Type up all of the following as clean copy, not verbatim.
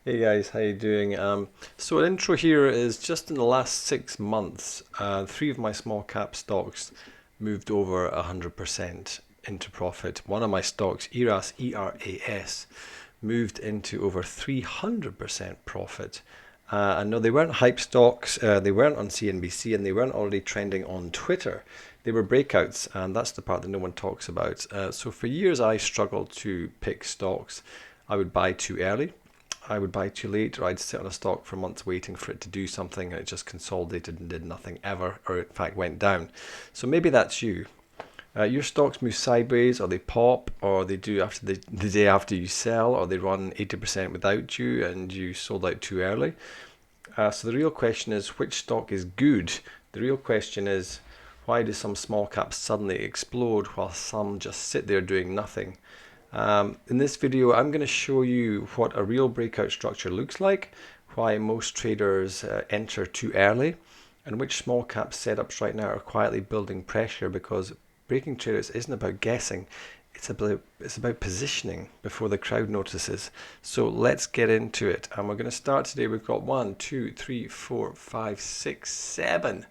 Hey guys, how you doing? So an intro here is just in the last 6 months, three of my small cap stocks moved over 100% into profit. One of my stocks, ERAS, moved into over 300% profit. I know they weren't hype stocks, they weren't on CNBC, and they weren't already trending on Twitter. They were breakouts, and that's the part that no one talks about. So for years, I struggled to pick stocks. I would buy too early, I would buy too late, or I'd sit on a stock for months waiting for it to do something, and it just consolidated and did nothing ever, or in fact went down. So maybe that's you. Your stocks move sideways, or they pop, or they do after the day after you sell, or they run 80% without you and you sold out too early. So the real question is, which stock is good? The real question is, why do some small caps suddenly explode while some just sit there doing nothing? In this video, I'm going to show you what a real breakout structure looks like, why most traders enter too early, and which small cap setups right now are quietly building pressure, because breaking traders isn't about guessing, it's about positioning before the crowd notices. So let's get into it. And we're going to start today. We've got 1, 2, 3, 4, 5, 6, 7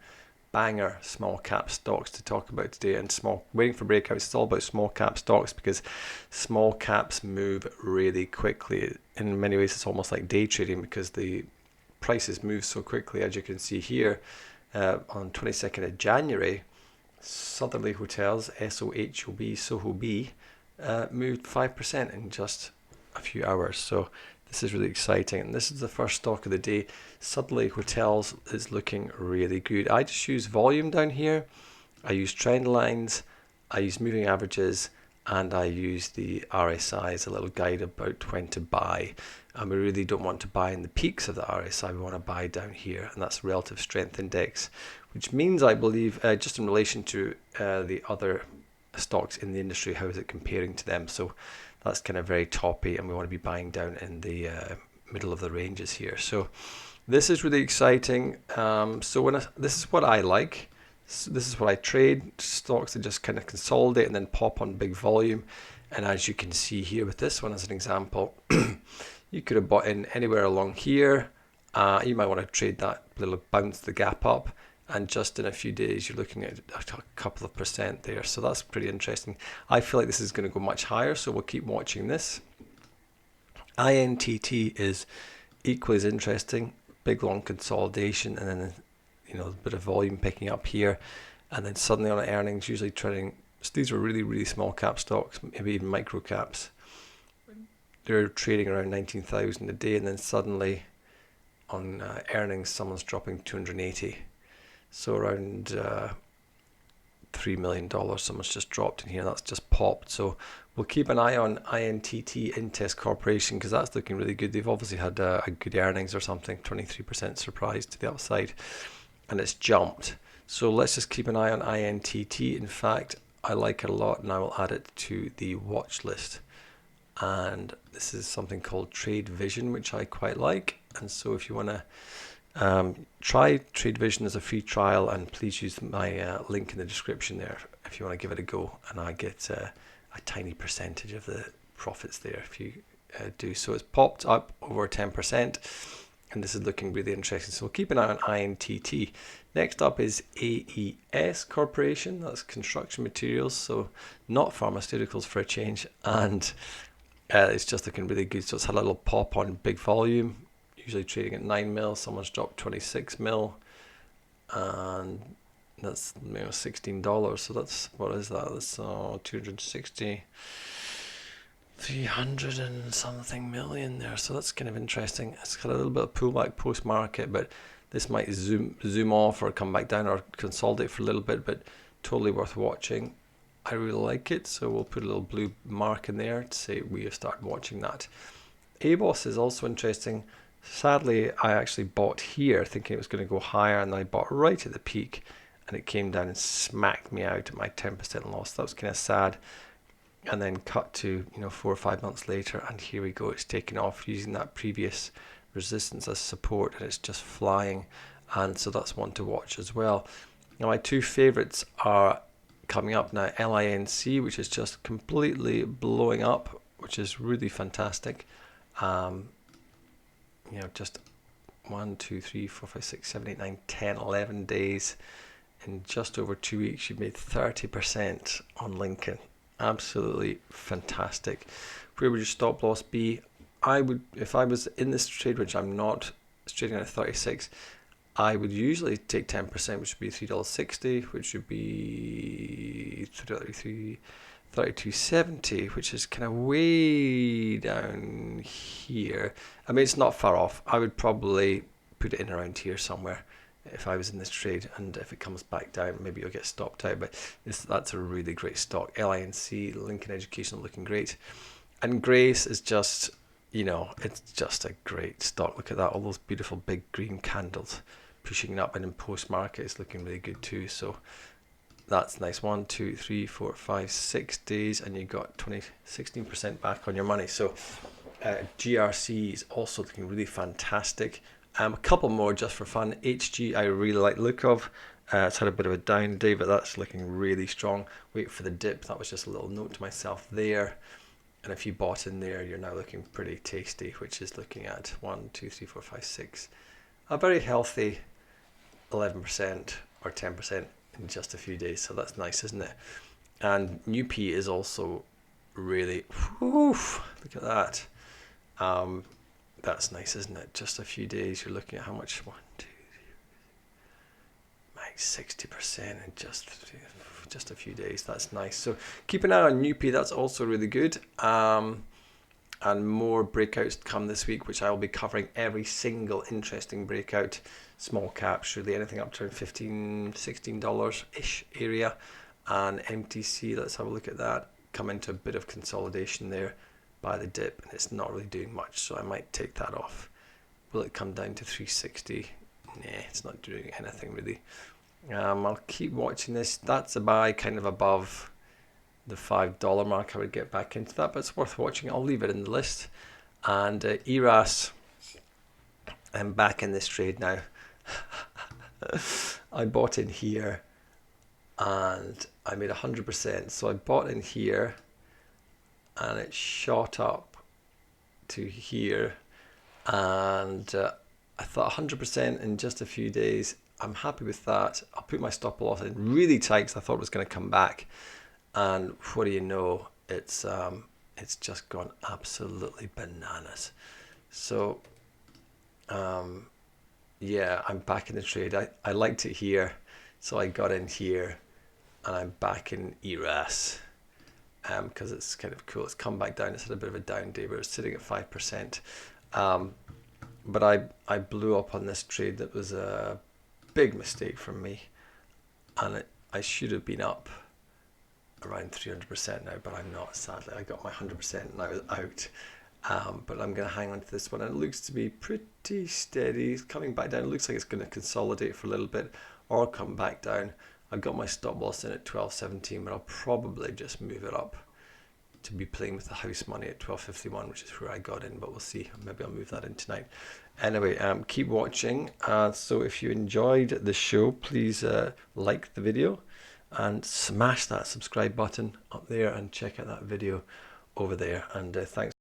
banger small cap stocks to talk about today. And waiting for breakouts, it's all about small cap stocks because small caps move really quickly. In many ways, it's almost like day trading because the prices move so quickly. As you can see here, on 22nd of January, Southerly Hotels, Soho B, moved 5% in just a few hours. So this is really exciting. And this is the first stock of the day. Southerly Hotels is looking really good. I just use volume down here. I use trend lines. I use moving averages. And I use the RSI as a little guide about when to buy. And we really don't want to buy in the peaks of the RSI. We want to buy down here. And that's relative strength index, which means, I believe, just in relation to the other stocks in the industry, how is it comparing to them? So that's kind of very toppy, and we want to be buying down in the middle of the ranges here. So this is really exciting. This is what I like. So this is what I trade, stocks that just kind of consolidate and then pop on big volume. And as you can see here with this one as an example, you could have bought in anywhere along here. You might want to trade that little bounce the gap up, and just in a few days you're looking at a couple of percent there. So that's pretty interesting. I feel like this is going to go much higher, so we'll keep watching this. INTT is equally as interesting. Big long consolidation, and then a bit of volume picking up here, and then suddenly on earnings, usually trading. So these are really small cap stocks, maybe even micro caps. They're trading around 19,000 a day, and then suddenly on earnings, someone's dropping 280. So around $3 million, someone's just dropped in here. That's just popped. So we'll keep an eye on INTT, Intest Corporation, because that's looking really good. They've obviously had a good earnings or something, 23% surprise to the upside, and it's jumped. So let's just keep an eye on INTT. In fact, I like it a lot, and I will add it to the watch list. And this is something called Trade Vision, which I quite like. And so if you want to try Trade Vision as a free trial, and please use my link in the description there if you want to give it a go, and I get a tiny percentage of the profits there if you do. So it's popped up over 10%, and this is looking really interesting. So we'll keep an eye on INTT. Next up is AES Corporation. That's construction materials, so not pharmaceuticals for a change, and it's just looking really good. So it's had a little pop on big volume, usually trading at 9 mil. Someone's dropped 26 mil, and that's $16. So that's, what is that? That's 260, 300 and something million there. So that's kind of interesting. It's got a little bit of pullback post market, but this might zoom off or come back down or consolidate for a little bit, but totally worth watching. I really like it, so we'll put a little blue mark in there to say we have started watching that. ABOS is also interesting. Sadly, I actually bought here thinking it was going to go higher, and I bought right at the peak, and it came down and smacked me out at my 10% loss. That was kind of sad. And then cut to 4 or 5 months later, and here we go. It's taken off using that previous resistance as support, and it's just flying. And so that's one to watch as well. Now my two favorites are coming up now. LINC, which is just completely blowing up, which is really fantastic. you know, just 1, 2, 3, 4, 5, 6, 7, 8, 9, 10, 11 days. In just over 2 weeks, you've made 30% on Lincoln. Absolutely fantastic. Where would your stop loss be? I would, if I was in this trade, which I'm not, it's trading at 36, I would usually take 10%, which would be $3.60, which would be 32.70, which is kind of way down here. I mean, it's not far off. I would probably put it in around here somewhere if I was in this trade, and if it comes back down, maybe you'll get stopped out. But that's a really great stock. LINC, Lincoln Education, looking great. And Grace is just, you know, it's just a great stock. Look at that, all those beautiful big green candles pushing it up, and in post market it's looking really good too. So that's nice. 1, 2, 3, 4, 5, 6 days, and you got 16% back on your money. So GRC is also looking really fantastic. A couple more just for fun. HG, I really like the look of. It's had a bit of a down day, but that's looking really strong. Wait for the dip. That was just a little note to myself there. And if you bought in there, you're now looking pretty tasty, which is looking at 1, 2, 3, 4, 5, 6. A very healthy 11% or 10% in just a few days. So that's nice, isn't it? And UP is also really, look at that. That's nice, isn't it? Just a few days, you're looking at how much? 1, 2, 3, like 60% in just a few days. That's nice. So keep an eye on UP. That's also really good. And more breakouts come this week, which I will be covering every single interesting breakout. Small caps, really anything up to $15, $16 ish area. And MTC, let's have a look at that. Come into a bit of consolidation there by the dip, and it's not really doing much, so I might take that off. Will it come down to 360? Nah, it's not doing anything really. I'll keep watching this. That's a buy, kind of above the $5 mark. I would get back into that, but it's worth watching. I'll leave it in the list. And ERAS, I'm back in this trade now. I bought in here and I made 100%. So I bought in here and it shot up to here, and I thought 100% in just a few days. I'm happy with that. I'll put my stop loss in really tight because I thought it was going to come back, and what do you know, it's just gone absolutely bananas. So yeah, I'm back in the trade. I liked it here, so I got in here, and I'm back in ERAS. Because it's kind of cool. It's come back down. It's had a bit of a down day, but it's sitting at 5%. But I blew up on this trade. That was a big mistake from me, and I should have been up around 300% now, but I'm not. Sadly, I got my 100% now out. But I'm going to hang on to this one. And it looks to be pretty steady. It's coming back down. It looks like it's going to consolidate for a little bit or come back down. I got my stop loss in at 12.17, but I'll probably just move it up to be playing with the house money at 12.51, which is where I got in, but we'll see. Maybe I'll move that in tonight. Anyway, keep watching. So if you enjoyed the show, please like the video and smash that subscribe button up there and check out that video over there. And thanks.